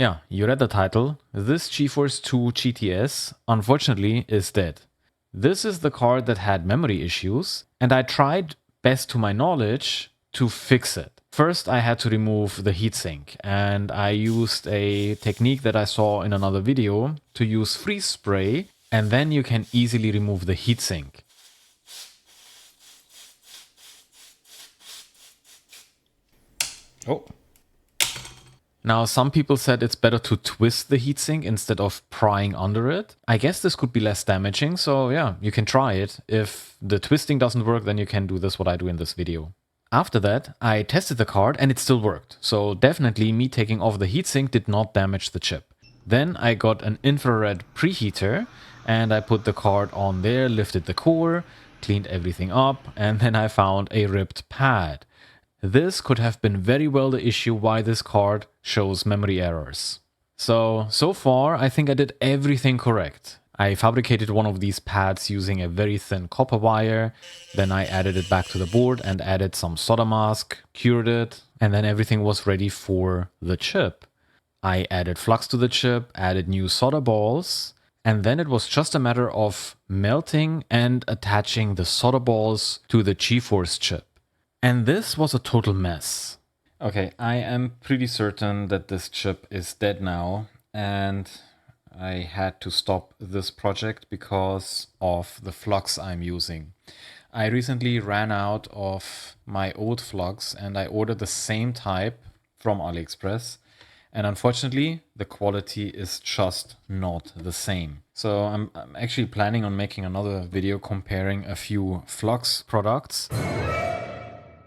Yeah, you read the title. This GeForce2 GTS, unfortunately, is dead. This is the card that had memory issues, and I tried, best to my knowledge, to fix it. First, I had to remove the heatsink, and I used a technique that I saw in another video to use freeze spray, and then you can easily remove the heatsink. Oh. Now, some people said it's better to twist the heatsink instead of prying under it. I guess this could be less damaging, so yeah, you can try it. If the twisting doesn't work, then you can do this, what I do in this video. After that, I tested the card and it still worked. So definitely me taking off the heatsink did not damage the chip. Then I got an infrared preheater and I put the card on there, lifted the core, cleaned everything up, and then I found a ripped pad. This could have been very well the issue why this card shows memory errors. So far I think I did everything correct. I fabricated one of these pads using a very thin copper wire, then I added it back to the board and added some solder mask, cured it, and then everything was ready for the chip. I added flux to the chip, added new solder balls, and then it was just a matter of melting and attaching the solder balls to the GeForce chip. And this was a total mess. Okay, I am pretty certain that this chip is dead now, and I had to stop this project because of the flux I'm using. I recently ran out of my old flux and I ordered the same type from AliExpress, and unfortunately the quality is just not the same. So I'm actually planning on making another video comparing a few flux products.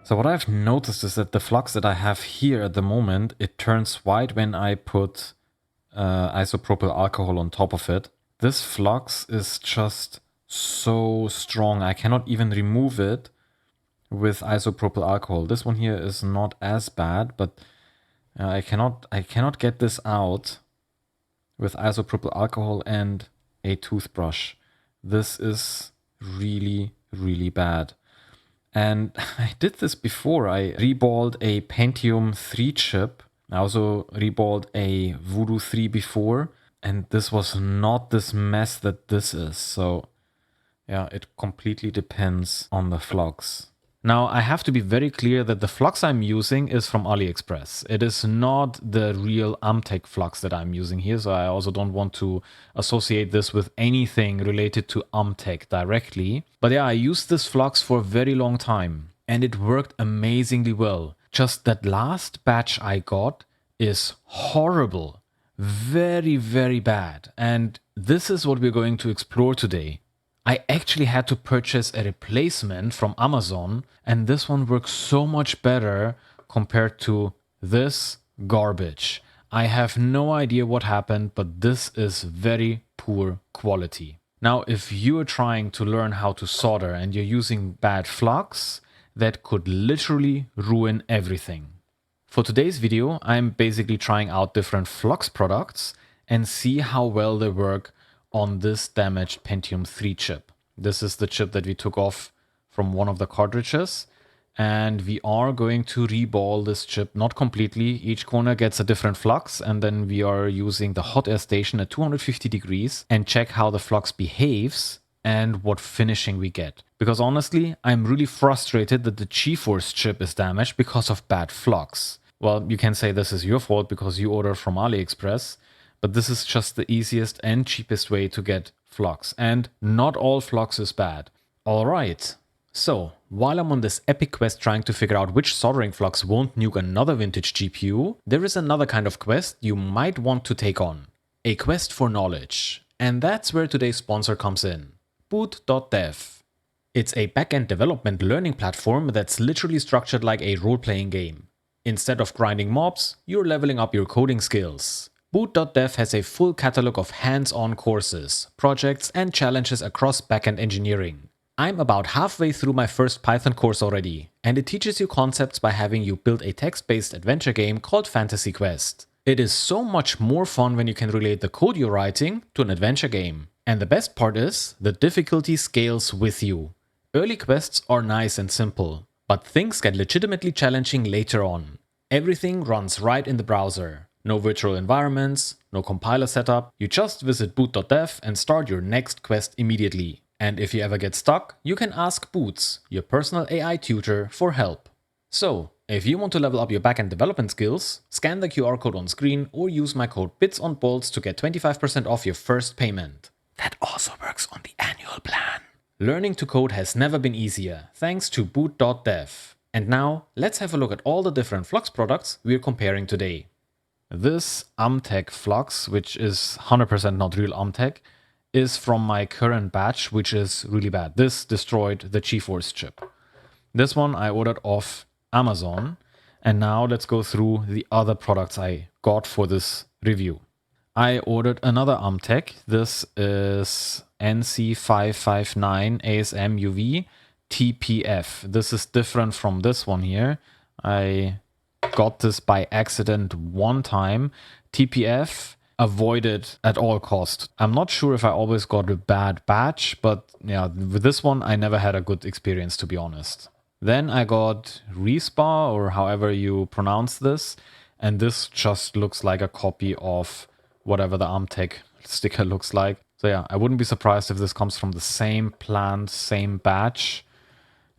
So what I've noticed is that the flux that I have here at the moment, it turns white when I put isopropyl alcohol on top of it. This flux is just so strong. I cannot even remove it with isopropyl alcohol. This one here is not as bad, but I cannot get this out with isopropyl alcohol and a toothbrush. This is really, really bad. And I did this before. I reballed a Pentium 3 chip. I also reballed a Voodoo 3 before. And this was not this mess that this is. So yeah, it completely depends on the flux. Now, I have to be very clear that the flux I'm using is from AliExpress. It is not the real AMTECH flux that I'm using here, so I also don't want to associate this with anything related to AMTECH directly. But yeah, I used this flux for a very long time, and it worked amazingly well. Just that last batch I got is horrible. Very, very bad. And this is what we're going to explore today. I actually had to purchase a replacement from Amazon, and this one works so much better compared to this garbage. I have no idea what happened, but this is very poor quality. Now, if you are trying to learn how to solder and you're using bad flux, that could literally ruin everything. For today's video, I'm basically trying out different flux products and see how well they work on this damaged Pentium 3 chip. This is the chip that we took off from one of the cartridges, and we are going to reball this chip, not completely. Each corner gets a different flux, and then we are using the hot air station at 250 degrees and check how the flux behaves and what finishing we get. Because honestly, I'm really frustrated that the GeForce chip is damaged because of bad flux. Well, you can say this is your fault because you ordered from AliExpress, but this is just the easiest and cheapest way to get flux. And not all flux is bad. Alright, so while I'm on this epic quest trying to figure out which soldering flux won't nuke another vintage GPU, there is another kind of quest you might want to take on. A quest for knowledge. And that's where today's sponsor comes in. Boot.Dev. It's a backend development learning platform that's literally structured like a role-playing game. Instead of grinding mobs, you're leveling up your coding skills. Boot.Dev has a full catalog of hands-on courses, projects, and challenges across backend engineering. I'm about halfway through my first Python course already, and it teaches you concepts by having you build a text-based adventure game called Fantasy Quest. It is so much more fun when you can relate the code you're writing to an adventure game. And the best part is, the difficulty scales with you. Early quests are nice and simple, but things get legitimately challenging later on. Everything runs right in the browser. No virtual environments, no compiler setup. You just visit Boot.Dev and start your next quest immediately. And if you ever get stuck, you can ask Boots, your personal AI tutor, for help. So, if you want to level up your backend development skills, scan the QR code on screen or use my code BITSONBOLTS to get 25% off your first payment. That also works on the annual plan. Learning to code has never been easier, thanks to Boot.Dev. And now, let's have a look at all the different Flux products we're comparing today. This AMTECH Flux, which is 100% not real AMTECH, is from my current batch, which is really bad. This destroyed the GeForce chip. This one I ordered off Amazon. And now let's go through the other products I got for this review. I ordered another AMTECH. This is NC559 ASM UV TPF. This is different from this one here. I got this by accident one time. TPF, avoided at all cost. I'm not sure if I always got a bad batch, but yeah, with this one I never had a good experience, to be honest. Then I got RIESBA, or however you pronounce this, and this just looks like a copy of whatever the AMTECH sticker looks like. So yeah, I wouldn't be surprised if this comes from the same plant, same batch.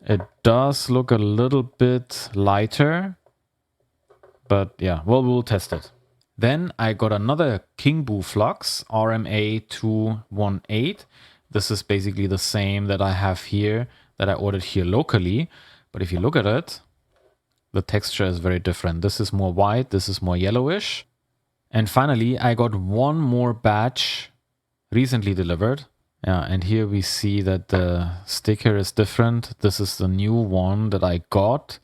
It does look a little bit lighter, but yeah, well, we'll test it. Then I got another KINGBO Flux RMA218. This is basically the same that I have here, that I ordered here locally. But if you look at it, the texture is very different. This is more white, this is more yellowish. And finally, I got one more batch recently delivered. Yeah, and here we see that the sticker is different. This is the new one that I got.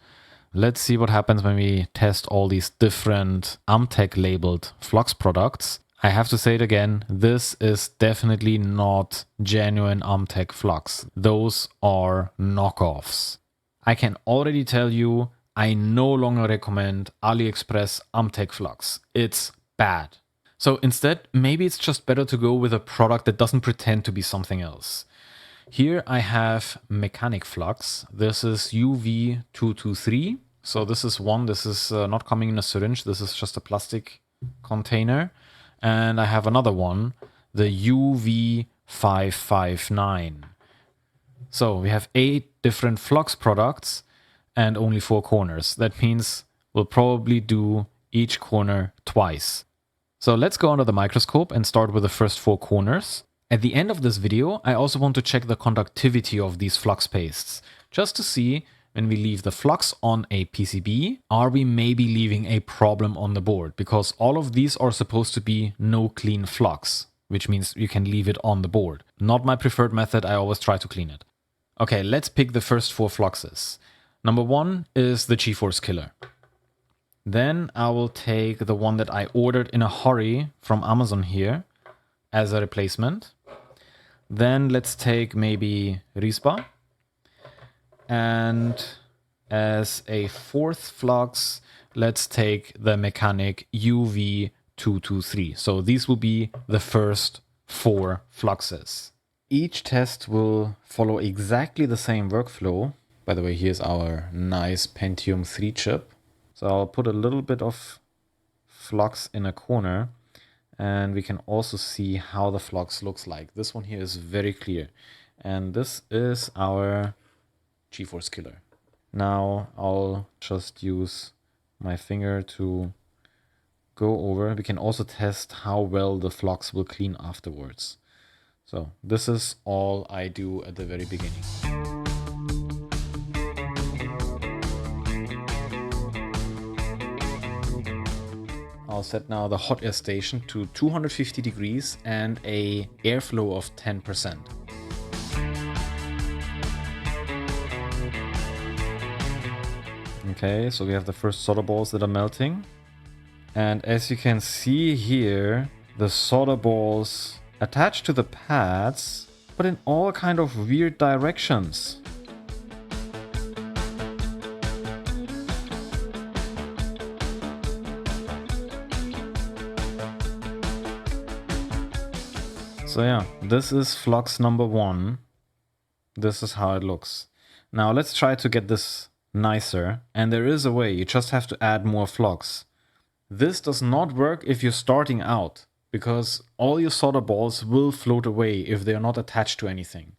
Let's see what happens when we test all these different AMTECH labeled Flux products. I have to say it again, this is definitely not genuine AMTECH Flux. Those are knockoffs. I can already tell you, I no longer recommend AliExpress AMTECH Flux. It's bad. So instead, maybe it's just better to go with a product that doesn't pretend to be something else. Here I have Mechanic Flux. This is UV223. So this is one. This is not coming in a syringe. This is just a plastic container. And I have another one, the UV559. So we have 8 different Flux products and only 4 corners. That means we'll probably do each corner twice. So let's go under the microscope and start with the first 4 corners. At the end of this video, I also want to check the conductivity of these flux pastes, just to see when we leave the flux on a PCB, are we maybe leaving a problem on the board? Because all of these are supposed to be no clean flux, which means you can leave it on the board. Not my preferred method, I always try to clean it. Okay, let's pick the first 4 fluxes. Number 1 is the GeForce killer. Then I will take the one that I ordered in a hurry from Amazon here as a replacement. Then let's take maybe RIESBA. And as a 4th flux, let's take the Mechanic UV223. So these will be the first 4 fluxes. Each test will follow exactly the same workflow. By the way, here's our nice Pentium 3 chip. So I'll put a little bit of flux in a corner. And we can also see how the flux looks like. This one here is very clear. And this is our GeForce killer. Now I'll just use my finger to go over. We can also test how well the flux will clean afterwards. So this is all I do at the very beginning. I'll set now the hot air station to 250 degrees and a airflow of 10%. Okay, so we have the first solder balls that are melting. And as you can see here, the solder balls attach to the pads, but in all kind of weird directions. So yeah, this is flux number 1. This is how it looks. Now let's try to get this nicer. And there is a way, you just have to add more flux. This does not work if you're starting out, because all your solder balls will float away if they are not attached to anything.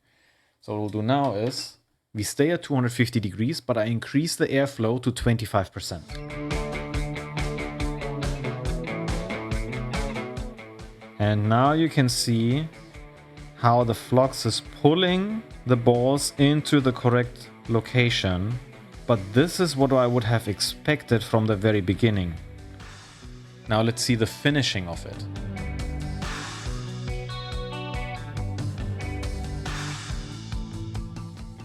So what we'll do now is, we stay at 250 degrees, but I increase the airflow to 25%. And now you can see how the flux is pulling the balls into the correct location. But this is what I would have expected from the very beginning. Now let's see the finishing of it.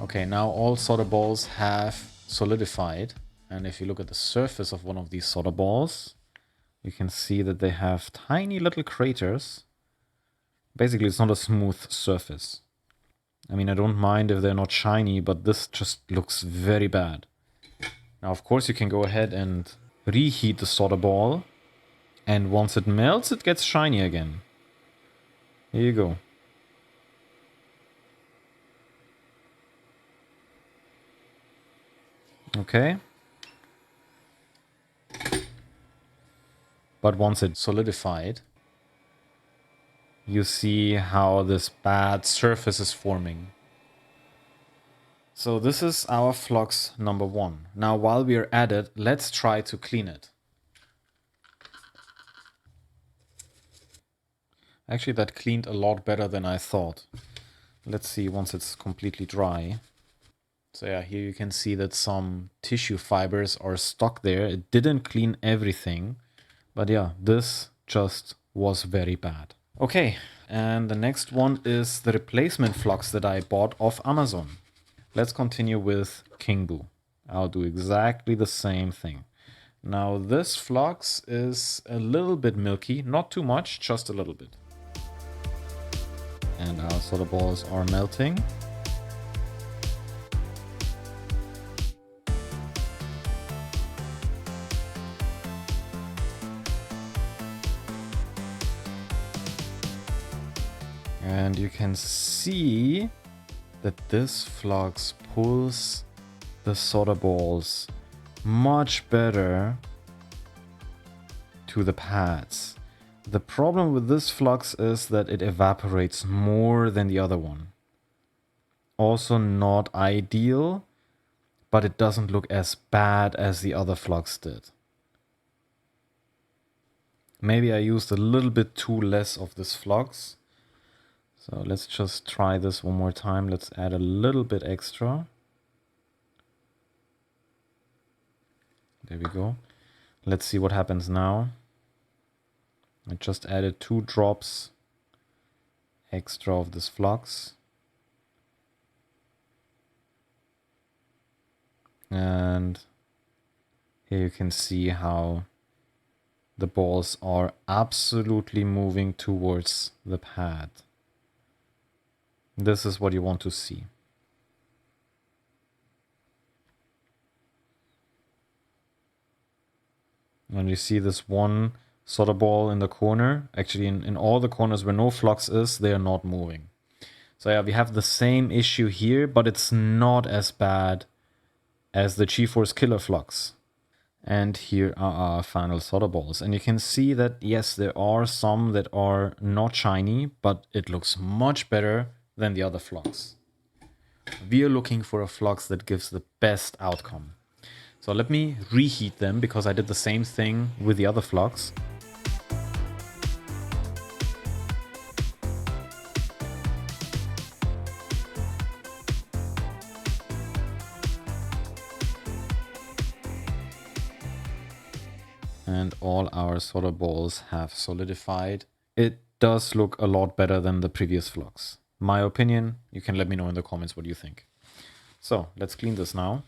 Okay, now all solder balls have solidified. And if you look at the surface of one of these solder balls, you can see that they have tiny little craters. Basically, it's not a smooth surface. I mean, I don't mind if they're not shiny, but this just looks very bad. Now, of course, you can go ahead and reheat the solder ball. And once it melts, it gets shiny again. Here you go. Okay. But once it's solidified, you see how this bad surface is forming. So this is our flux number 1. Now, while we are at it, let's try to clean it. Actually, that cleaned a lot better than I thought. Let's see once it's completely dry. So yeah, here you can see that some tissue fibers are stuck there. It didn't clean everything, but yeah, this just was very bad. Okay, and the next one is the replacement flux that I bought off Amazon. Let's continue with KINGBO. I'll do exactly the same thing. Now this flux is a little bit milky, not too much, just a little bit. And our solder balls are melting. And you can see that this flux pulls the solder balls much better to the pads. The problem with this flux is that it evaporates more than the other one. Also not ideal, but it doesn't look as bad as the other flux did. Maybe I used a little bit too less of this flux. So let's just try this one more time. Let's add a little bit extra. There we go. Let's see what happens now. I just added 2 drops extra of this flux. And here you can see how the balls are absolutely moving towards the pad. This is what you want to see. And you see this one solder ball in the corner. Actually, in all the corners where no flux is, they are not moving. So yeah, we have the same issue here, but it's not as bad as the GeForce Killer Flux. And here are our final solder balls. And you can see that, yes, there are some that are not shiny, but it looks much better than the other flux. We are looking for a flux that gives the best outcome. So let me reheat them because I did the same thing with the other flux. And all our solder balls have solidified. It does look a lot better than the previous flux. My opinion, you can let me know in the comments what you think. So let's clean this now.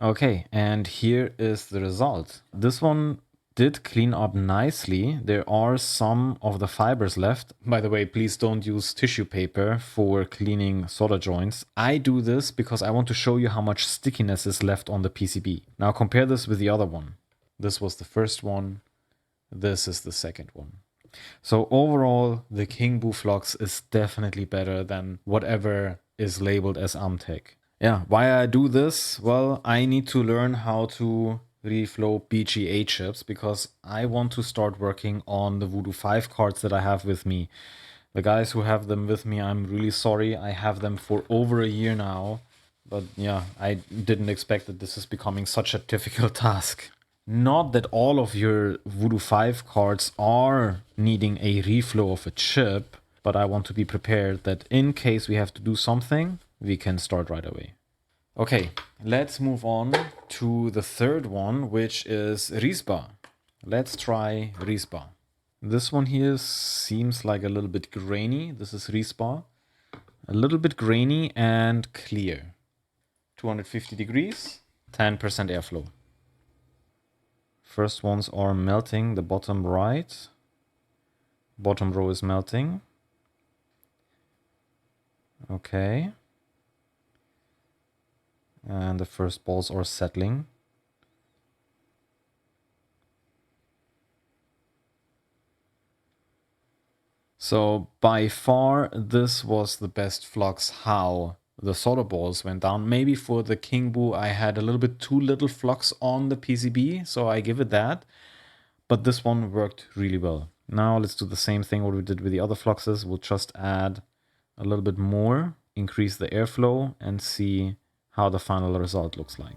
Okay, and here is the result. This one did clean up nicely. There are some of the fibers left. By the way, please don't use tissue paper for cleaning solder joints. I do this because I want to show you how much stickiness is left on the PCB. Now compare this with the other one. This was the first one. This is the second one. So overall, the KINGBO Flux is definitely better than whatever is labeled as AMTECH. Yeah, why I do this? Well, I need to learn how to reflow BGA chips because I want to start working on the Voodoo 5 cards that I have with me. The guys who have them with me, I'm really sorry. I have them for over a year now. But yeah, I didn't expect that this is becoming such a difficult task. Not that all of your Voodoo 5 cards are needing a reflow of a chip, but I want to be prepared that in case we have to do something, we can start right away. Okay, let's move on to the third one, which is RIESBA. Let's try RIESBA. This one here seems like a little bit grainy. This is RIESBA. A little bit grainy and clear. 250 degrees, 10% airflow. First ones are melting, the bottom right. Bottom row is melting. Okay. And the first balls are settling. So by far, this was the best flux how the solder balls went down. Maybe for the KINGBO, I had a little bit too little flux on the PCB, so I give it that. But this one worked really well. Now let's do the same thing what we did with the other fluxes. We'll just add a little bit more, increase the airflow, and see how the final result looks like.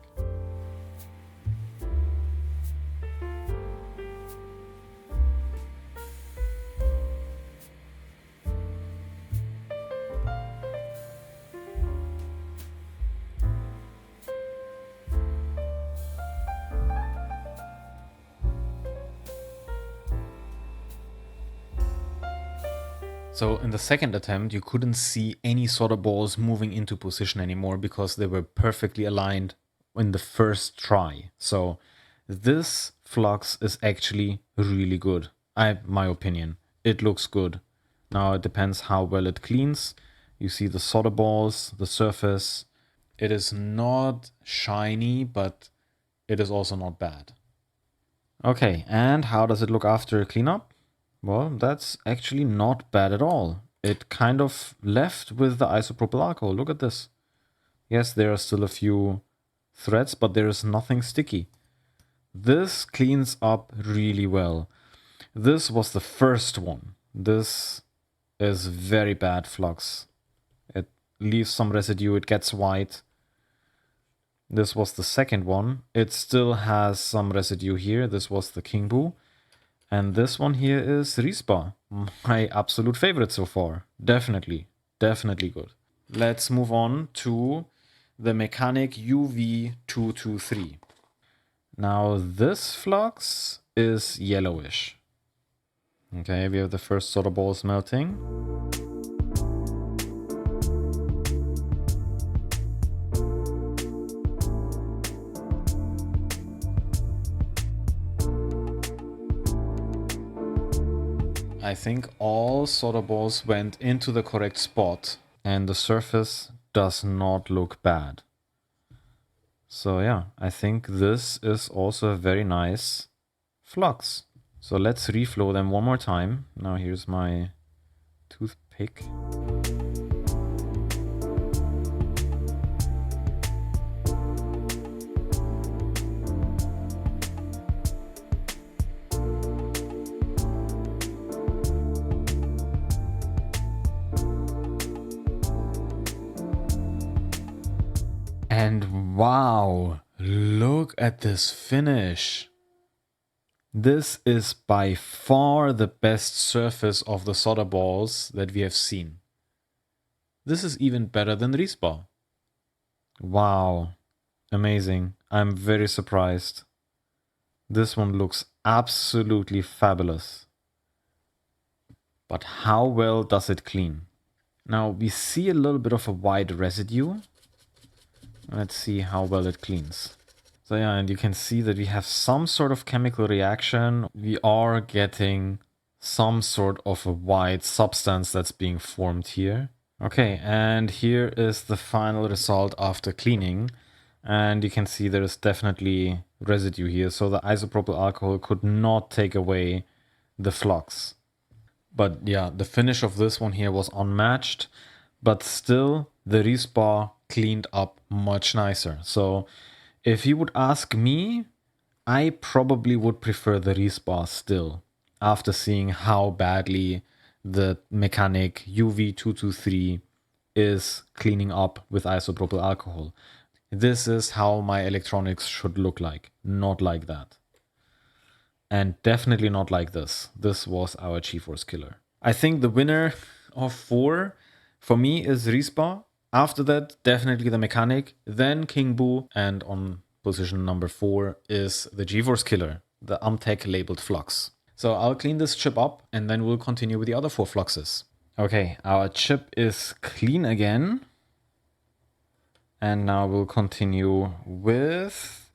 So in the second attempt, you couldn't see any solder balls moving into position anymore because they were perfectly aligned in the first try. So this flux is actually really good. My opinion, it looks good. Now it depends how well it cleans. You see the solder balls, the surface. It is not shiny, but it is also not bad. Okay, and how does it look after cleanup? Well, that's actually not bad at all. It kind of left with the isopropyl alcohol. Look at this. Yes, there are still a few threads, but there is nothing sticky. This cleans up really well. This was the first one. This is very bad flux. It leaves some residue, it gets white. This was the second one. It still has some residue here. This was the KINGBO. And this one here is RIESBA, my absolute favorite so far. Definitely good. Let's move on to the Mechanic UV223. Now this flux is yellowish. Okay, we have the first solder balls melting. I think all solder balls went into the correct spot and the surface does not look bad. So yeah, I think this is also a very nice flux. So let's reflow them one more time. Now here's my toothpick. And wow, look at this finish. This is by far the best surface of the solder balls that we have seen. This is even better than RIESBA. Wow, amazing. I'm very surprised. This one looks absolutely fabulous. But how well does it clean? Now we see a little bit of a white residue. Let's see how well it cleans. So yeah, and you can see that we have some sort of chemical reaction. We are getting some sort of a white substance that's being formed here. Okay, and here is the final result after cleaning. And you can see there is definitely residue here. So the isopropyl alcohol could not take away the flux. But yeah, the finish of this one here was unmatched. But still, the RIESBA cleaned up much nicer. So if you would ask me, I probably would prefer the RIESBA still, after seeing how badly the mechanic UV223 is cleaning up with isopropyl alcohol. This is how my electronics should look like, not like that. And definitely not like this. This was our GeForce killer. I think the winner of 4 for me is RIESBA. After that, definitely the mechanic, then KINGBO, and on position number 4 is the GeForce killer, the AMTECH labeled Flux. So I'll clean this chip up and then we'll continue with the other 4 fluxes. Okay, our chip is clean again. And now we'll continue with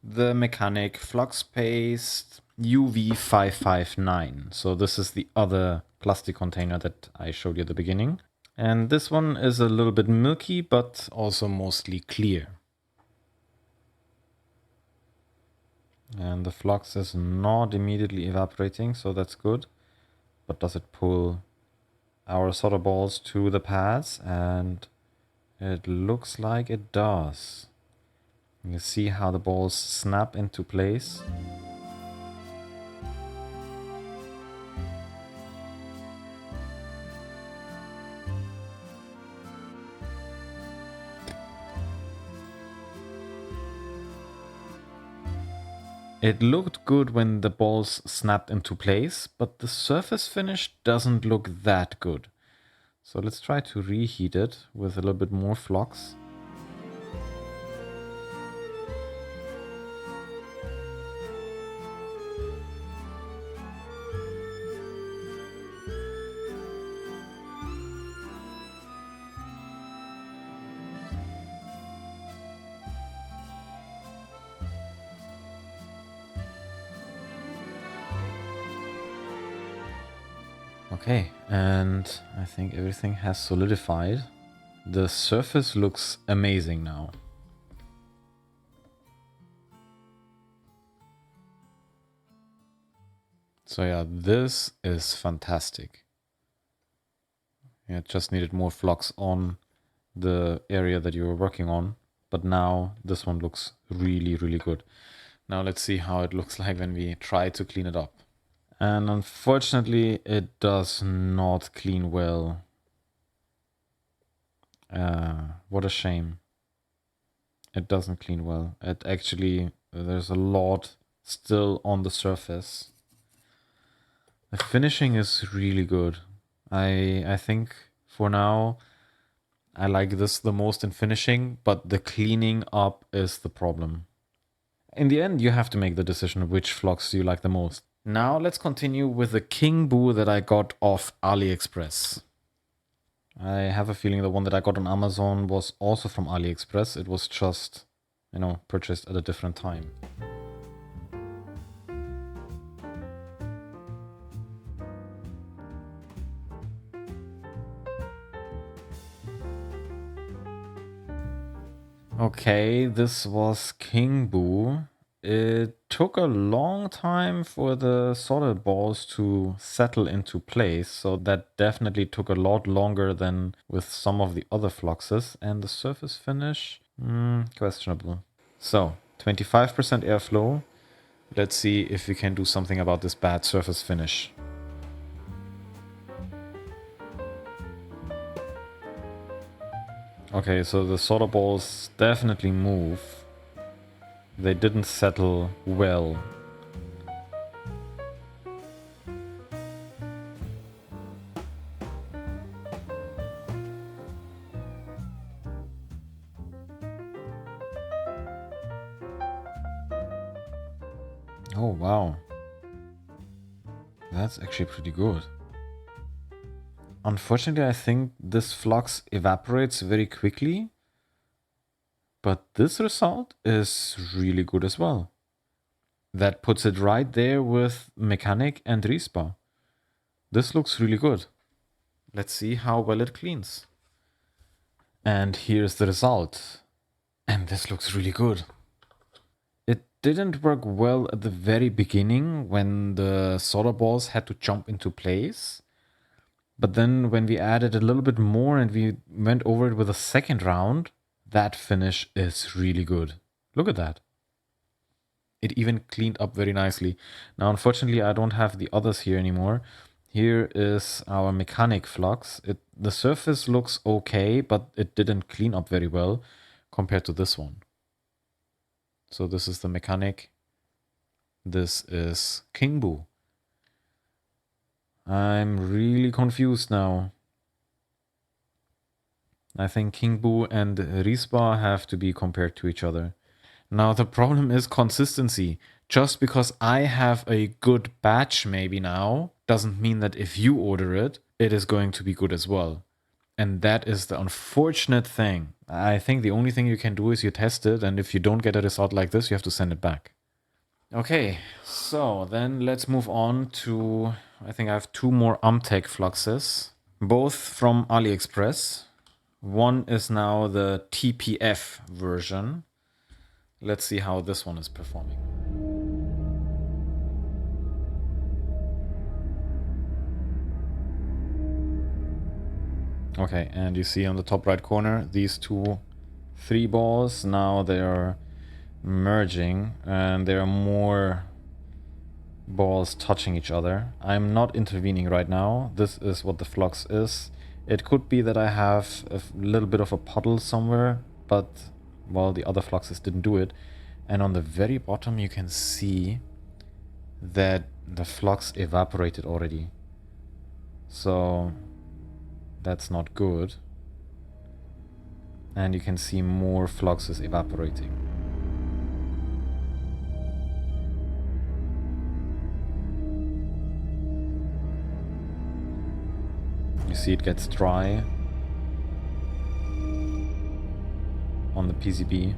the mechanic Flux Paste UV559. So this is the other plastic container that I showed you at the beginning. And this one is a little bit milky, but also mostly clear. And the flux is not immediately evaporating, so that's good. But does it pull our solder balls to the pads? And it looks like it does. You see how the balls snap into place. It looked good when the balls snapped into place, but the surface finish doesn't look that good. So let's try to reheat it with a little bit more flux. Okay, and I think everything has solidified. The surface looks amazing now. So yeah, this is fantastic. Yeah, just needed more flux on the area that you were working on, but now this one looks really, really good. Now let's see how it looks like when we try to clean it up. And unfortunately, it does not clean well. What a shame. It doesn't clean well. It actually, there's a lot still on the surface. The finishing is really good. I think for now, I like this the most in finishing, but the cleaning up is the problem. In the end, you have to make the decision which flux you like the most. Now let's continue with the KINGBO that I got off AliExpress. I have a feeling the one that I got on Amazon was also from AliExpress. It was just, purchased at a different time. Okay, this was KINGBO. It took a long time for the solder balls to settle into place, so that definitely took a lot longer than with some of the other fluxes. And the surface finish, questionable. So, 25% airflow. Let's see if we can do something about this bad surface finish. Okay, so the solder balls definitely move. They didn't settle well. Oh, wow. That's actually pretty good. Unfortunately, I think this flux evaporates very quickly. But this result is really good as well. That puts it right there with Mechanic and RIESBA. This looks really good. Let's see how well it cleans. And here's the result. And this looks really good. It didn't work well at the very beginning when the solder balls had to jump into place. But then when we added a little bit more and we went over it with a second round, that finish is really good. Look at that. It even cleaned up very nicely. Now, unfortunately, I don't have the others here anymore. Here is our mechanic flux. The surface looks okay, but it didn't clean up very well compared to this one. So this is the mechanic. This is KINGBO. I'm really confused now. I think KINGBO and RIESBA have to be compared to each other. Now the problem is consistency. Just because I have a good batch maybe now, doesn't mean that if you order it, it is going to be good as well. And that is the unfortunate thing. I think the only thing you can do is you test it, and if you don't get a result like this, you have to send it back. Okay, so then let's move on to, I think I have 2 more AMTECH fluxes, both from AliExpress. One is now the TPF version. Let's see how this one is performing. Okay, and you see on the top right corner, these 3 balls, now they are merging and there are more balls touching each other. I'm not intervening right now. This is what the flux is. It could be that I have a little bit of a puddle somewhere, but well, the other fluxes didn't do it. And on the very bottom you can see that the flux evaporated already. So that's not good. And you can see more fluxes evaporating. You see it gets dry on the PCB.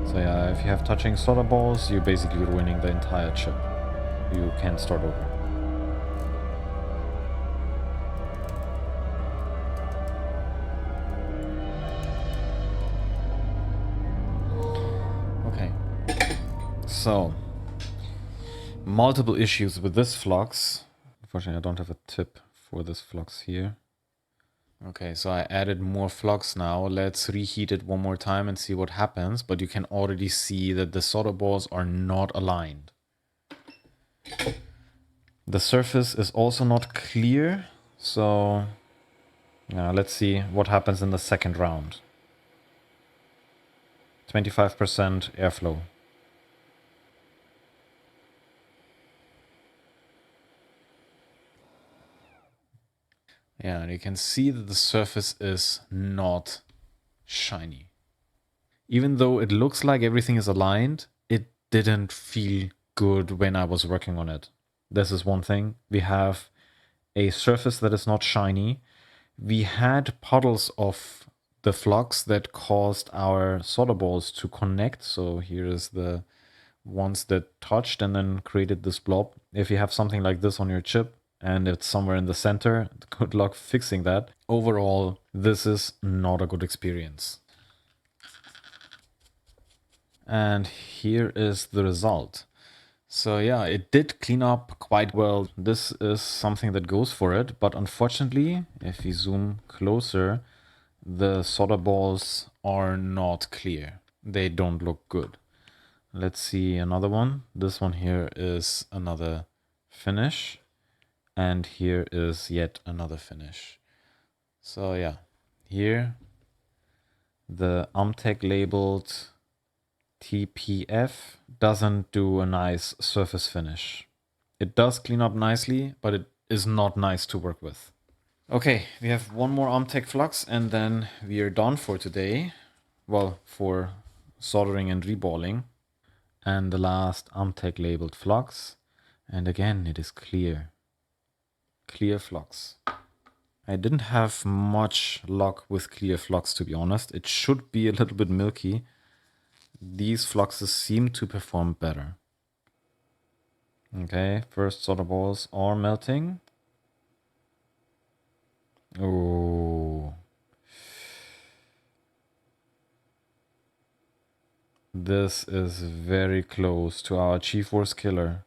So yeah, if you have touching solder balls, you're basically ruining the entire chip. You can't start over. Okay. So, multiple issues with this flux. Unfortunately, I don't have a tip for this flux here. Okay, so I added more flux now. Let's reheat it one more time and see what happens. But you can already see that the solder balls are not aligned. The surface is also not clear. So now let's see what happens in the second round. 25% airflow. Yeah, and you can see that the surface is not shiny. Even though it looks like everything is aligned, it didn't feel good when I was working on it. This is one thing. We have a surface that is not shiny. We had puddles of the flux that caused our solder balls to connect. So here is the ones that touched and then created this blob. If you have something like this on your chip, and it's somewhere in the center, good luck fixing that. Overall, this is not a good experience. And here is the result. So yeah, it did clean up quite well. This is something that goes for it, but unfortunately, if we zoom closer, the solder balls are not clear. They don't look good. Let's see another one. This one here is another finish. And here is yet another finish. So yeah, here the AMTECH labeled TPF doesn't do a nice surface finish. It does clean up nicely, but it is not nice to work with. Okay, we have one more AMTECH flux and then we are done for today. Well, for soldering and reballing. And the last AMTECH labeled flux. And again, it is clear. Clear flux. I didn't have much luck with clear flux, to be honest. It should be a little bit milky. These fluxes seem to perform better. Okay, first solder balls are melting. Oh. This is very close to our GeForce killer.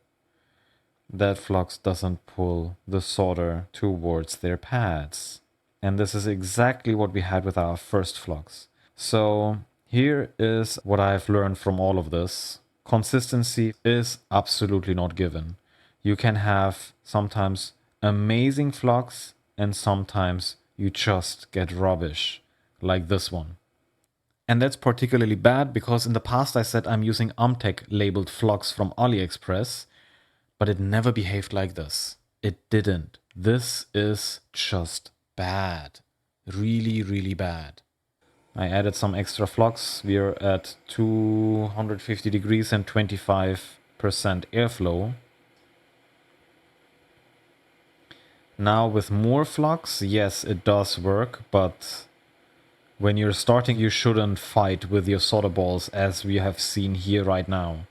That flux doesn't pull the solder towards their pads. And this is exactly what we had with our first flux. So Here is what I've learned from all of this. Consistency is absolutely not given. You can have sometimes amazing flux and sometimes you just get rubbish, like this one. And that's particularly bad because in the past I said I'm using AMTECH labeled flux from AliExpress, but it never behaved like this. It didn't. This is just bad. Really, really bad. I added some extra flux. We are at 250 degrees and 25% airflow. Now with more flux, yes, it does work, but when you're starting, you shouldn't fight with your solder balls as we have seen here right now.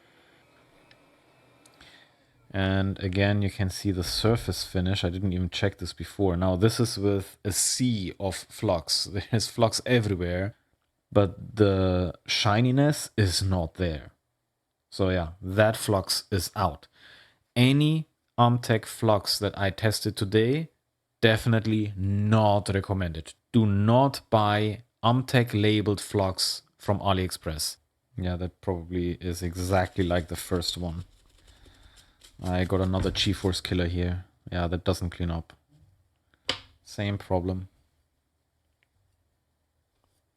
And again, you can see the surface finish. I didn't even check this before. Now this is with a sea of flux. There's flux everywhere, but the shininess is not there. So yeah, that flux is out. Any AMTECH flux that I tested today, definitely not recommended. Do not buy AMTECH labeled flux from AliExpress. Yeah, that probably is exactly like the first one. I got another GeForce killer here. Yeah, that doesn't clean up. Same problem.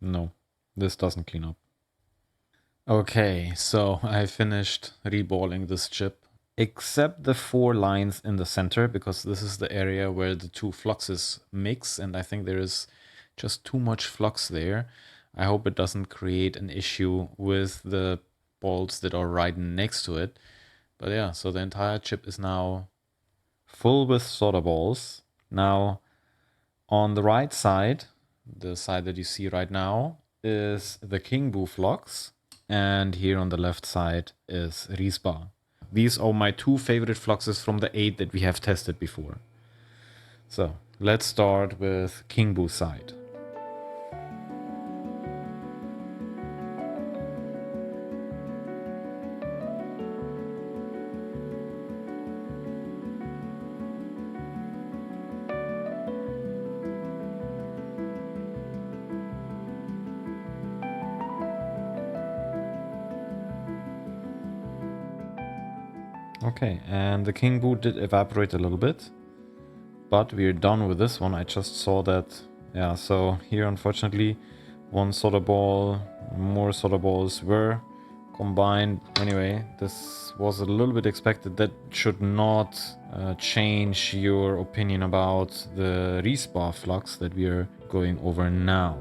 No, this doesn't clean up. Okay, so I finished reballing this chip. Except the 4 lines in the center, because this is the area where the 2 fluxes mix, and I think there is just too much flux there. I hope it doesn't create an issue with the balls that are right next to it. But yeah, so the entire chip is now full with solder balls. Now, on the right side, the side that you see right now, is the KINGBO flux, and here on the left side is RIESBA. These are my 2 favorite fluxes from the 8 that we have tested before. So let's start with KINGBO side. Okay, and the KINGBO did evaporate a little bit, but we're done with this one. I just saw that, yeah, so here unfortunately 1 solder ball, more solder balls were combined. Anyway, this was a little bit expected. That should not change your opinion about the RIESBA flux that we are going over now.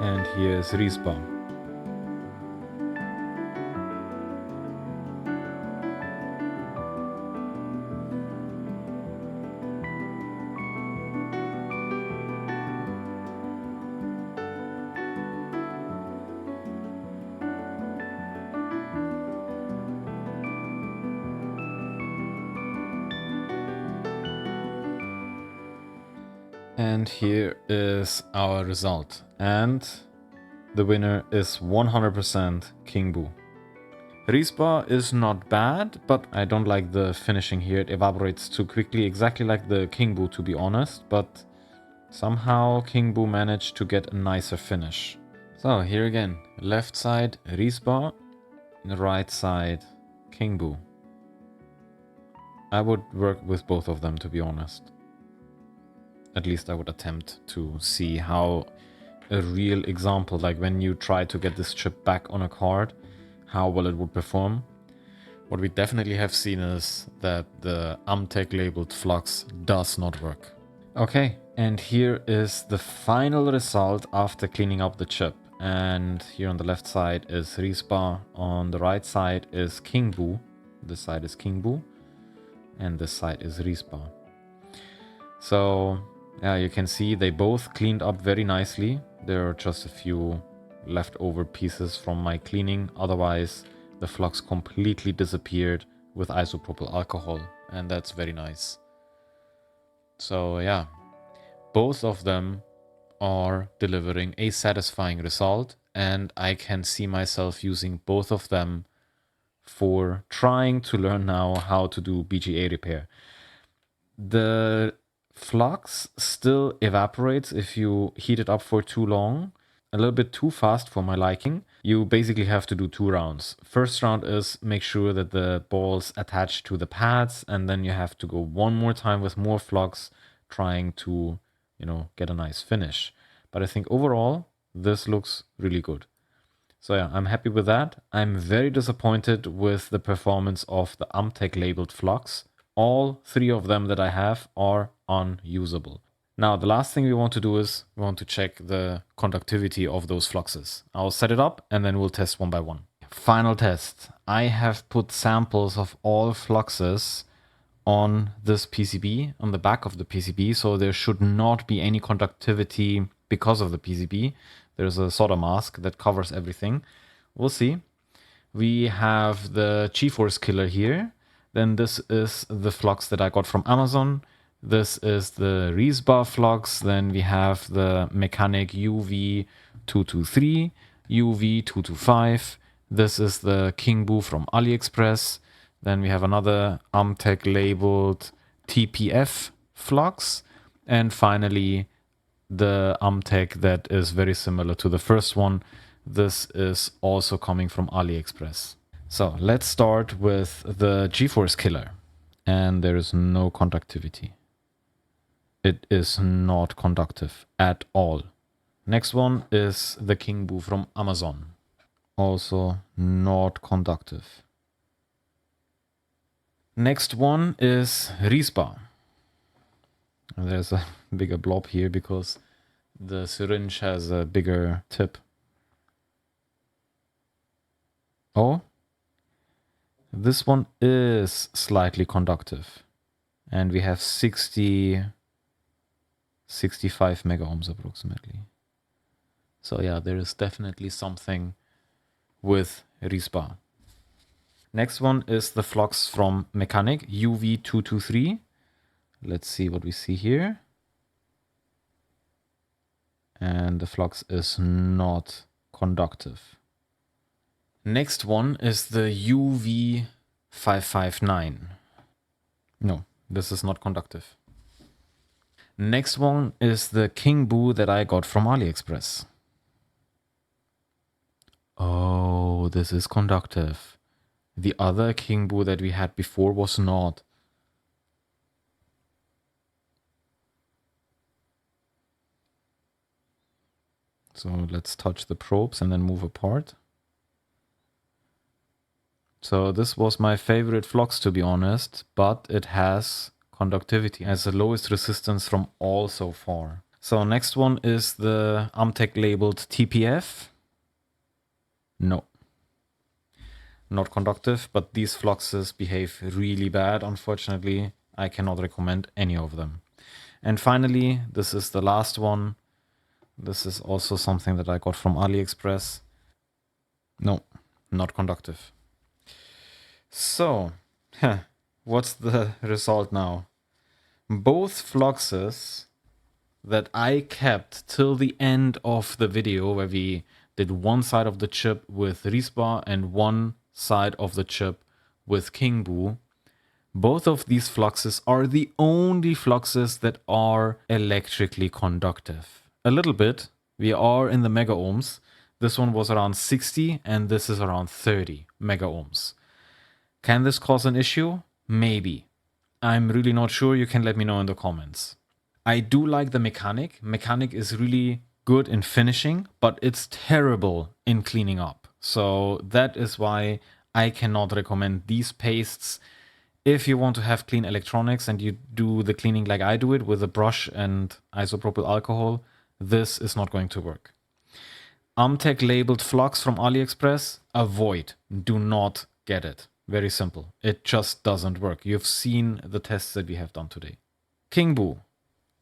And here's RIESBA. And here is our result. And the winner is 100% KINGBO. RIESBA is not bad, but I don't like the finishing here. It evaporates too quickly, exactly like the KINGBO to be honest, but somehow KINGBO managed to get a nicer finish. So here again, left side RIESBA, the right side KINGBO. I would work with both of them to be honest. At least I would attempt to see how a real example, like when you try to get this chip back on a card, how well it would perform. What we definitely have seen is that the AMTECH labeled flux does not work. Okay, and here is the final result after cleaning up the chip. And here on the left side is RIESBA, on the right side is KINGBO. This side is KINGBO, and this side is RIESBA. So yeah, you can see they both cleaned up very nicely. There are just a few leftover pieces from my cleaning. Otherwise, the flux completely disappeared with isopropyl alcohol, and that's very nice. So yeah, both of them are delivering a satisfying result, and I can see myself using both of them for trying to learn now how to do BGA repair. The flux still evaporates if you heat it up for too long, a little bit too fast for my liking. You basically have to do 2 rounds. First round is make sure that the balls attach to the pads, and then you have to go one more time with more flux, trying to, get a nice finish. But I think overall, this looks really good. So yeah, I'm happy with that. I'm very disappointed with the performance of the AMTECH labeled flux. All 3 of them that I have are unusable. Now, the last thing we want to do is we want to check the conductivity of those fluxes. I'll set it up and then we'll test one by one. Final test. I have put samples of all fluxes on this PCB, on the back of the PCB, so there should not be any conductivity because of the PCB. There's a solder mask that covers everything. We'll see. We have the GeForce killer here. Then this is the flux that I got from Amazon. This is the RIESBA flux. Then we have the Mechanic UV223, UV225. This is the KINGBO from AliExpress. Then we have another AMTECH labeled TPF flux. And finally, the AMTECH that is very similar to the first one. This is also coming from AliExpress. So let's start with the GeForce killer. And there is no conductivity. It is not conductive at all. Next one is the KINGBO from Amazon. Also not conductive. Next one is RIESBA. There's a bigger blob here because the syringe has a bigger tip. Oh, this one is slightly conductive. And we have 65 mega ohms approximately. So yeah, there is definitely something with RIESBA. Next one is the flux from Mechanic UV223. Let's see what we see here. And the flux is not conductive. Next one is the UV559. No, this is not conductive. Next one is the KINGBO that I got from AliExpress. Oh, this is conductive. The other KINGBO that we had before was not. So let's touch the probes and then move apart. So this was my favorite flux, to be honest, but it has conductivity, has the lowest resistance from all so far. So next one is the AMTECH labeled TPF. No. Not conductive, but these fluxes behave really bad. Unfortunately, I cannot recommend any of them. And finally, this is the last one. This is also something that I got from AliExpress. No, not conductive. So, what's the result now? Both fluxes that I kept till the end of the video, where we did one side of the chip with RIESBA and one side of the chip with KINGBO, both of these fluxes are the only fluxes that are electrically conductive. A little bit. We are in the mega ohms. This one was around 60 and this is around 30 mega ohms. Can this cause an issue? Maybe. I'm really not sure. You can let me know in the comments. I do like the Mechanic. Mechanic is really good in finishing, but it's terrible in cleaning up. So that is why I cannot recommend these pastes. If you want to have clean electronics and you do the cleaning like I do it with a brush and isopropyl alcohol, this is not going to work. AMTECH labeled Flux from AliExpress, avoid. Do not get it. Very simple. It just doesn't work. You've seen the tests that we have done today. KINGBO.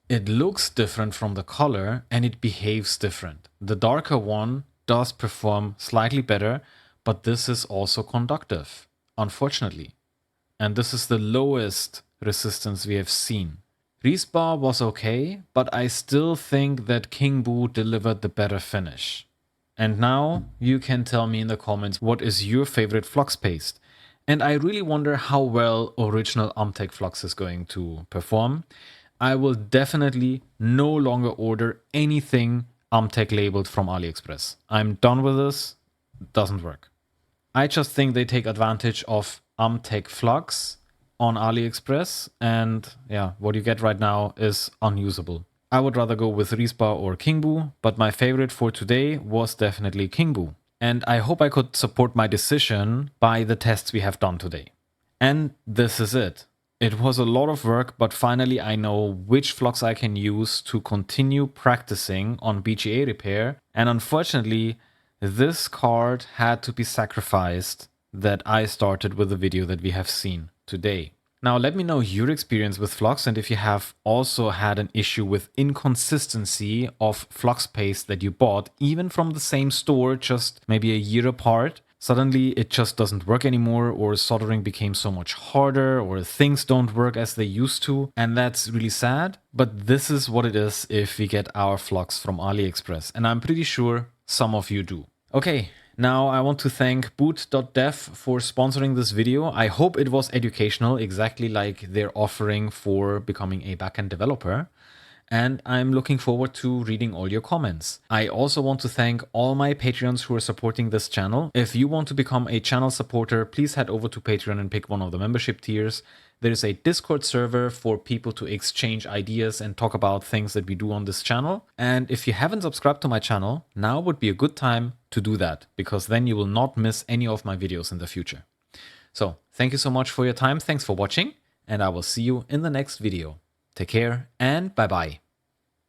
It looks different from the color and it behaves different. The darker one does perform slightly better, but this is also conductive, unfortunately. And this is the lowest resistance we have seen. RIESBA was okay, but I still think that KINGBO delivered the better finish. And now you can tell me in the comments what is your favorite flux paste. And I really wonder how well original AMTECH Flux is going to perform. I will definitely no longer order anything AMTECH labeled from AliExpress. I'm done with this. It doesn't work. I just think they take advantage of AMTECH Flux on AliExpress, and yeah, what you get right now is unusable. I would rather go with RIESBA or KINGBO, but my favorite for today was definitely KINGBO. And I hope I could support my decision by the tests we have done today. And this is it. It was a lot of work, but finally I know which flux I can use to continue practicing on BGA repair. And unfortunately, this card had to be sacrificed that I started with the video that we have seen today. Now let me know your experience with Flux and if you have also had an issue with inconsistency of Flux paste that you bought, even from the same store, just maybe a year apart. Suddenly it just doesn't work anymore, or soldering became so much harder, or things don't work as they used to, and that's really sad. But this is what it is if we get our Flux from AliExpress, and I'm pretty sure some of you do. Okay. Now I want to thank Boot.Dev for sponsoring this video. I hope it was educational, exactly like their offering for becoming a backend developer. And I'm looking forward to reading all your comments. I also want to thank all my Patreons who are supporting this channel. If you want to become a channel supporter, please head over to Patreon and pick one of the membership tiers. There is a Discord server for people to exchange ideas and talk about things that we do on this channel. And if you haven't subscribed to my channel, now would be a good time to do that, because then you will not miss any of my videos in the future. So thank you so much for your time. Thanks for watching, and I will see you in the next video. Take care and bye-bye.